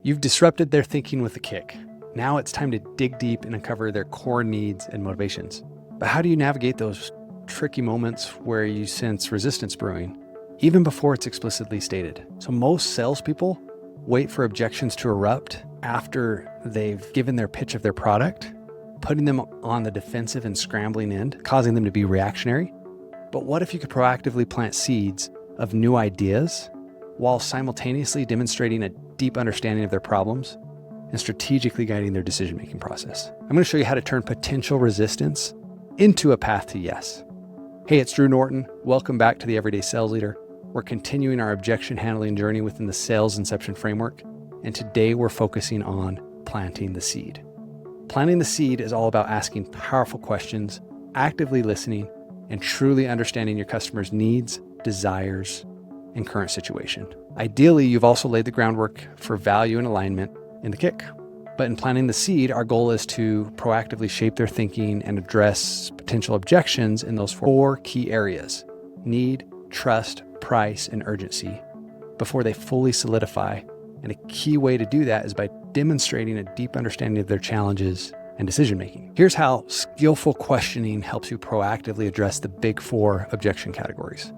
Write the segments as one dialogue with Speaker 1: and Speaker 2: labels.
Speaker 1: You've disrupted their thinking with a kick. Now it's time to dig deep and uncover their core needs and motivations. But how do you navigate those tricky moments where you sense resistance brewing, even before it's explicitly stated? So most salespeople wait for objections to erupt after they've given their pitch of their product, putting them on the defensive and scrambling end, causing them to be reactionary. But what if you could proactively plant seeds of new ideas while simultaneously demonstrating a deep understanding of their problems and strategically guiding their decision-making process? I'm going to show you how to turn potential resistance into a path to yes. Hey, it's Drew Norton. Welcome back to the Everyday Sales Leader. We're continuing our objection handling journey within the sales inception framework, and today we're focusing on planting the seed. Planting the seed is all about asking powerful questions, actively listening, and truly understanding your customer's needs, desires, and current situation. Ideally, you've also laid the groundwork for value and alignment in the kick. But in planting the seed, our goal is to proactively shape their thinking and address potential objections in those four key areas: need, trust, price, and urgency, before they fully solidify. And a key way to do that is by demonstrating a deep understanding of their challenges and decision-making. Here's how skillful questioning helps you proactively address the big four objection categories.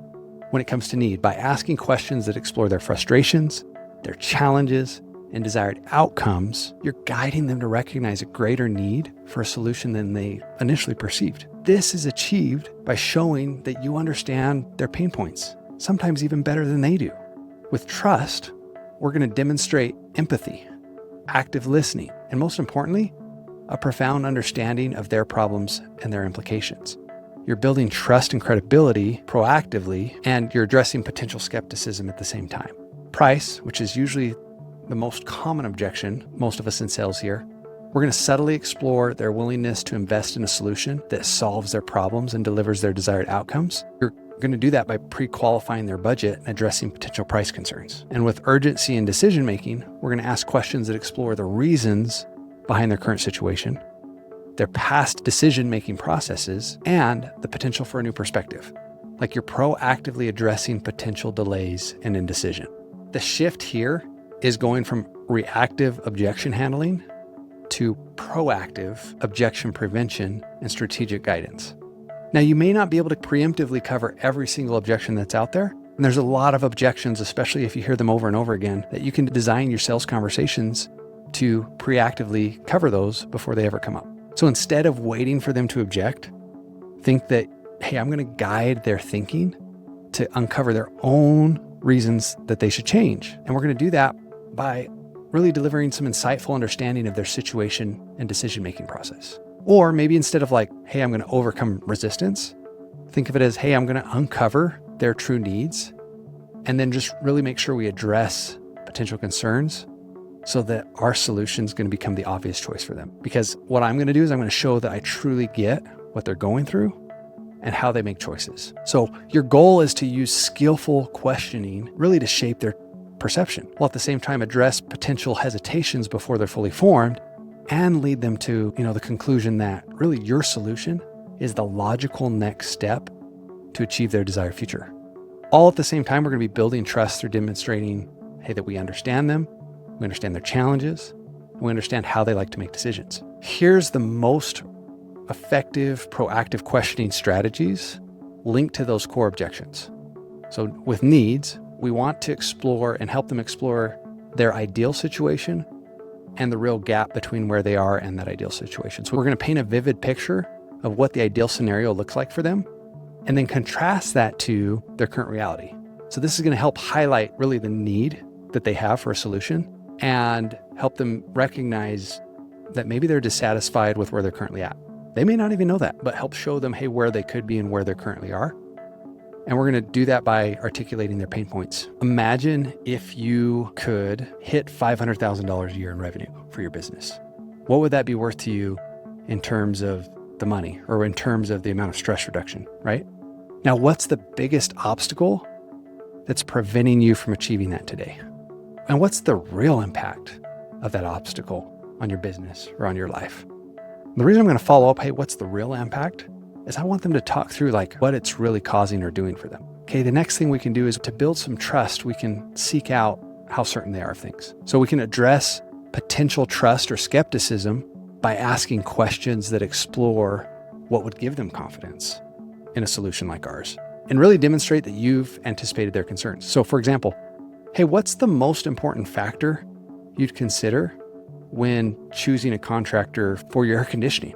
Speaker 1: When it comes to need, by asking questions that explore their frustrations, their challenges, and desired outcomes, you're guiding them to recognize a greater need for a solution than they initially perceived. This is achieved by showing that you understand their pain points, sometimes even better than they do. With trust, we're going to demonstrate empathy, active listening, and most importantly, a profound understanding of their problems and their implications. You're building trust and credibility proactively, and you're addressing potential skepticism at the same time. Price, which is usually the most common objection, most of us in sales here, we're going to subtly explore their willingness to invest in a solution that solves their problems and delivers their desired outcomes. You're going to do that by pre-qualifying their budget and addressing potential price concerns. And with urgency and decision-making, we're going to ask questions that explore the reasons behind their current situation, their past decision-making processes, and the potential for a new perspective. Like you're proactively addressing potential delays and indecision. The shift here is going from reactive objection handling to proactive objection prevention and strategic guidance. Now, you may not be able to preemptively cover every single objection that's out there, and there's a lot of objections, especially if you hear them over and over again, that you can design your sales conversations to preactively cover those before they ever come up. So instead of waiting for them to object, think that, hey, I'm going to guide their thinking to uncover their own reasons that they should change. And we're going to do that by really delivering some insightful understanding of their situation and decision-making process. Or maybe instead of like, hey, I'm going to overcome resistance, think of it as, hey, I'm going to uncover their true needs, and then just really make sure we address potential concerns so that our solution is going to become the obvious choice for them. Because what I'm going to do is I'm going to show that I truly get what they're going through and how they make choices. So your goal is to use skillful questioning really to shape their perception, while at the same time address potential hesitations before they're fully formed and lead them to, the conclusion that really your solution is the logical next step to achieve their desired future. All at the same time, we're going to be building trust through demonstrating, hey, that we understand them, we understand their challenges, and we understand how they like to make decisions. Here's the most effective proactive questioning strategies linked to those core objections. So with needs, we want to explore and help them explore their ideal situation and the real gap between where they are and that ideal situation. So we're going to paint a vivid picture of what the ideal scenario looks like for them, and then contrast that to their current reality. So this is going to help highlight really the need that they have for a solution and help them recognize that maybe they're dissatisfied with where they're currently at. They may not even know that, but help show them, hey, where they could be and where they currently are. And we're going to do that by articulating their pain points. Imagine if you could hit $500,000 a year in revenue for your business. What would that be worth to you in terms of the money or in terms of the amount of stress reduction, right? Now, what's the biggest obstacle that's preventing you from achieving that today? And what's the real impact of that obstacle on your business or on your life? The reason I'm going to follow up, hey, what's the real impact, is I want them to talk through like what it's really causing or doing for them. Okay, the next thing we can do is to build some trust. We can seek out how certain they are of things. So we can address potential trust or skepticism by asking questions that explore what would give them confidence in a solution like ours and really demonstrate that you've anticipated their concerns. So for example, hey, what's the most important factor you'd consider when choosing a contractor for your air conditioning?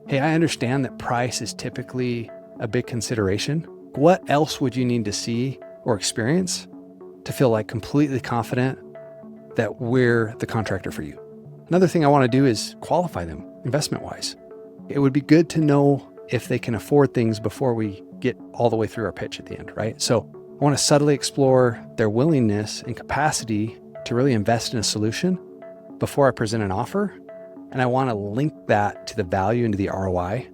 Speaker 1: Hey, I understand that price is typically a big consideration. What else would you need to see or experience to feel like completely confident that we're the contractor for you? Another thing I want to do is qualify them investment-wise. It would be good to know if they can afford things before we get all the way through our pitch at the end, right? So I want to subtly explore their willingness and capacity to really invest in a solution before I present an offer. And I want to link that to the value and to the ROI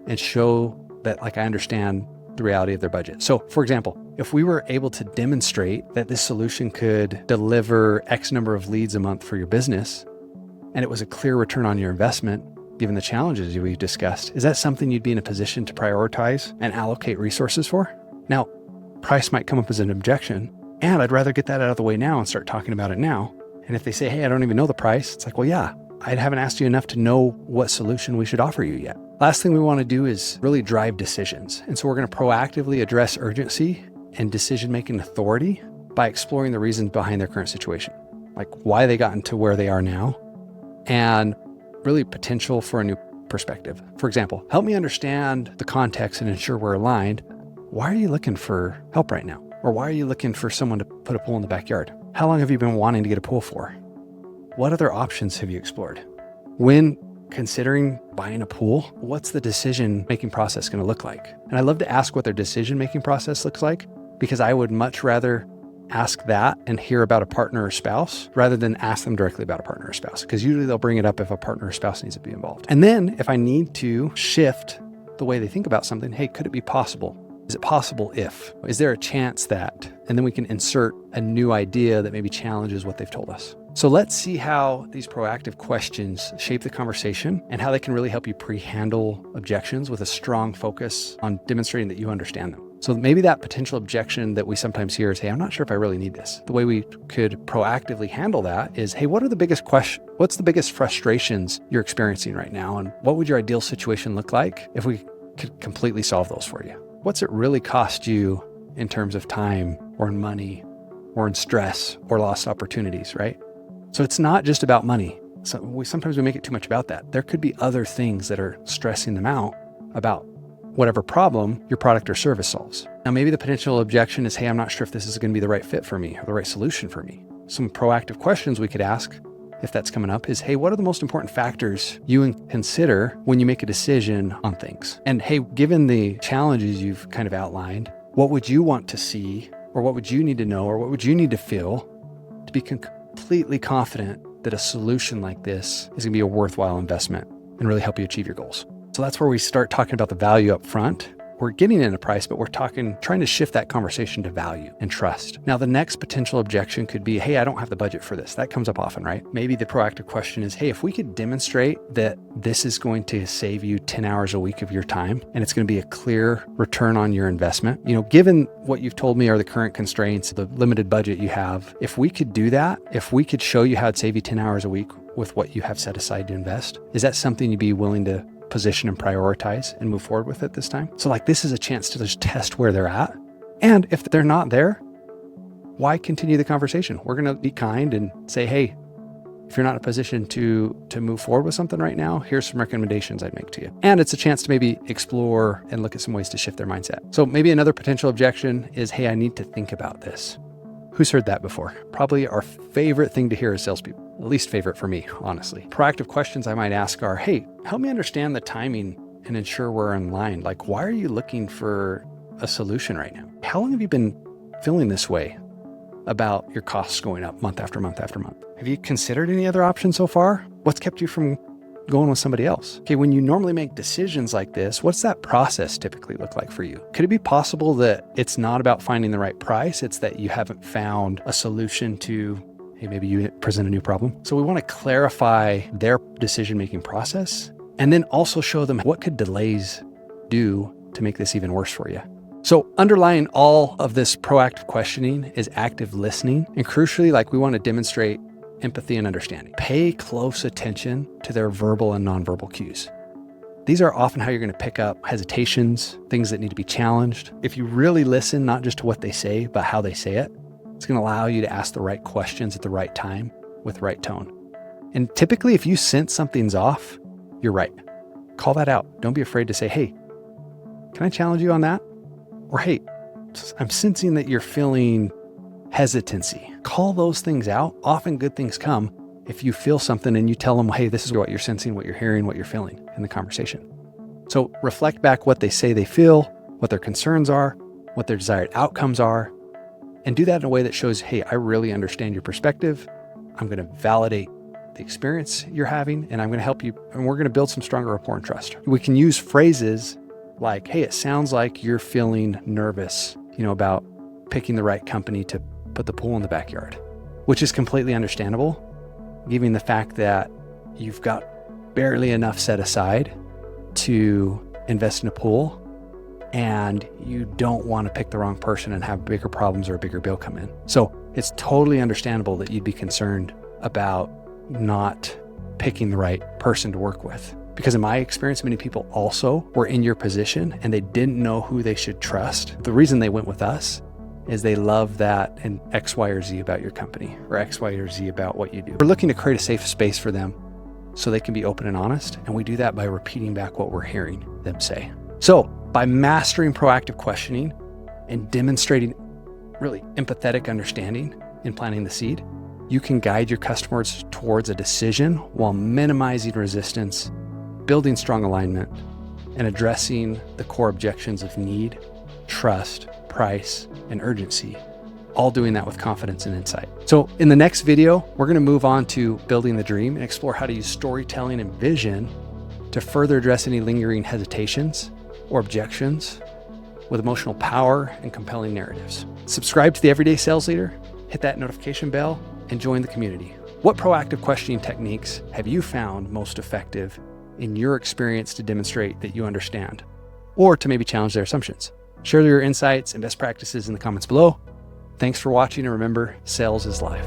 Speaker 1: and show that I understand the reality of their budget. So for example, if we were able to demonstrate that this solution could deliver X number of leads a month for your business, and it was a clear return on your investment, given the challenges we've discussed, is that something you'd be in a position to prioritize and allocate resources for? Now, price might come up as an objection, and I'd rather get that out of the way now and start talking about it now. And if they say, hey, I don't even know the price, it's well, yeah, I haven't asked you enough to know what solution we should offer you yet. Last thing we want to do is really drive decisions. And so we're going to proactively address urgency and decision-making authority by exploring the reasons behind their current situation, why they got into where they are now, and really potential for a new perspective. For example, help me understand the context and ensure we're aligned. Why are you looking for help right now? Or why are you looking for someone to put a pool in the backyard? How long have you been wanting to get a pool for? What other options have you explored? When considering buying a pool, what's the decision-making process going to look like? And I love to ask what their decision-making process looks like, because I would much rather ask that and hear about a partner or spouse rather than ask them directly about a partner or spouse, because usually they'll bring it up if a partner or spouse needs to be involved. And then if I need to shift the way they think about something, hey, could it be possible? Is it possible if? Is there a chance that? And then we can insert a new idea that maybe challenges what they've told us. So let's see how these proactive questions shape the conversation and how they can really help you pre-handle objections with a strong focus on demonstrating that you understand them. So maybe that potential objection that we sometimes hear is, hey, I'm not sure if I really need this. The way we could proactively handle that is, hey, what's the biggest frustrations you're experiencing right now? And what would your ideal situation look like if we could completely solve those for you? What's it really cost you in terms of time or in money or in stress or lost opportunities, right? So it's not just about money. Sometimes we make it too much about that. There could be other things that are stressing them out about whatever problem your product or service solves. Now, maybe the potential objection is, hey, I'm not sure if this is going to be the right fit for me or the right solution for me. Some proactive questions we could ask, if that's coming up, is, hey, what are the most important factors you consider when you make a decision on things? And hey, given the challenges you've kind of outlined, what would you want to see, or what would you need to know, or what would you need to feel to be completely confident that a solution like this is going to be a worthwhile investment and really help you achieve your goals? So that's where we start talking about the value up front. We're getting in a price, but we're trying to shift that conversation to value and trust. Now, the next potential objection could be, hey, I don't have the budget for this. That comes up often, right? Maybe the proactive question is, hey, if we could demonstrate that this is going to save you 10 hours a week of your time, and it's going to be a clear return on your investment, given what you've told me are the current constraints, the limited budget you have, if we could do that, if we could show you how it'd save you 10 hours a week with what you have set aside to invest, is that something you'd be willing to position and prioritize and move forward with it this time? So this is a chance to just test where they're at. And if they're not there, why continue the conversation? We're going to be kind and say, hey, if you're not in a position to move forward with something right now, here's some recommendations I'd make to you. And it's a chance to maybe explore and look at some ways to shift their mindset. So maybe another potential objection is, hey, I need to think about this. Who's heard that before? Probably our favorite thing to hear as salespeople. Least favorite for me, honestly. Proactive questions I might ask are, hey, help me understand the timing and ensure we're in line. Why are you looking for a solution right now? How long have you been feeling this way about your costs going up month after month after month? Have you considered any other options so far? What's kept you from going with somebody else? Okay, when you normally make decisions like this, what's that process typically look like for you? Could it be possible that it's not about finding the right price, it's that you haven't found a solution to, hey, maybe you present a new problem? So we want to clarify their decision-making process and then also show them what could delays do to make this even worse for you. So underlying all of this proactive questioning is active listening. And crucially, like, we want to demonstrate empathy and understanding. Pay close attention to their verbal and nonverbal cues. These are often how you're going to pick up hesitations, things that need to be challenged. If you really listen, not just to what they say, but how they say it, it's going to allow you to ask the right questions at the right time with the right tone. And typically, if you sense something's off, you're right. Call that out. Don't be afraid to say, hey, can I challenge you on that? Or, hey, I'm sensing that you're feeling hesitancy. Call those things out. Often good things come if you feel something and you tell them, hey, this is what you're sensing, what you're hearing, what you're feeling in the conversation. So reflect back what they say they feel, what their concerns are, what their desired outcomes are, and do that in a way that shows, hey, I really understand your perspective. I'm going to validate the experience you're having, and I'm going to help you, and we're going to build some stronger rapport and trust. We can use phrases like, hey, it sounds like you're feeling nervous, about picking the right company to put the pool in the backyard, which is completely understandable, given the fact that you've got barely enough set aside to invest in a pool, and you don't want to pick the wrong person and have bigger problems or a bigger bill come in. So it's totally understandable that you'd be concerned about not picking the right person to work with. Because in my experience, many people also were in your position and they didn't know who they should trust. The reason they went with us is they love that and X, Y, or Z about your company, or X, Y, or Z about what you do. We're looking to create a safe space for them so they can be open and honest. And we do that by repeating back what we're hearing them say. So by mastering proactive questioning and demonstrating really empathetic understanding in planting the seed, you can guide your customers towards a decision while minimizing resistance, building strong alignment, and addressing the core objections of need, trust, price, and urgency, all doing that with confidence and insight. So in the next video, we're going to move on to building the dream and explore how to use storytelling and vision to further address any lingering hesitations or objections with emotional power and compelling narratives. Subscribe to the Everyday Sales Leader, hit that notification bell, and join the community. What proactive questioning techniques have you found most effective in your experience to demonstrate that you understand, or to maybe challenge their assumptions? Share your insights and best practices in the comments below. Thanks for watching, and remember, sales is life.